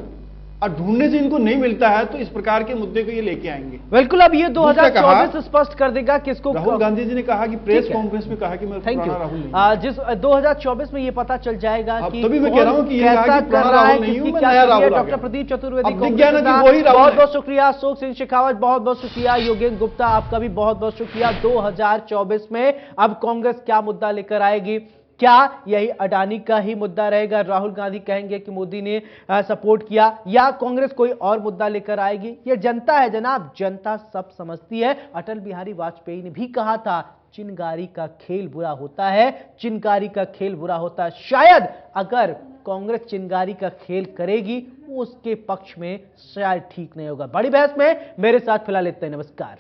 और ढूंढने से इनको नहीं मिलता है, तो इस प्रकार के मुद्दे को ये लेके आएंगे। बिल्कुल, अब ये 2024 स्पष्ट कर देगा किसको। राहुल गांधी जी ने कहा कि प्रेस कॉन्फ्रेंस में कहा कि मैं पुराना राहुल नहीं, जिस 2024 में ये पता चल जाएगा कि तभी मैं कह रहा हूं कि ये कहा कि पुराना राहुल नहीं हूं, मैं नया राहुल। डॉक्टर प्रदीप चतुर्वेदी, बहुत बहुत शुक्रिया। अशोक सिंह शेखावत, बहुत बहुत शुक्रिया। योगेंद्र गुप्ता, आपका भी बहुत बहुत शुक्रिया। 2024 में अब कांग्रेस क्या मुद्दा लेकर आएगी? क्या यही अडानी का ही मुद्दा रहेगा? राहुल गांधी कहेंगे कि मोदी ने सपोर्ट किया, या कांग्रेस कोई और मुद्दा लेकर आएगी? ये जनता है जनाब, जनता सब समझती है। अटल बिहारी वाजपेयी ने भी कहा था, चिंगारी का खेल बुरा होता है, चिंगारी का खेल बुरा होता है। शायद अगर कांग्रेस चिंगारी का खेल करेगी, वो उसके पक्ष में शायद ठीक नहीं होगा। बड़ी बहस में मेरे साथ फिलहाल इतना ही। नमस्कार।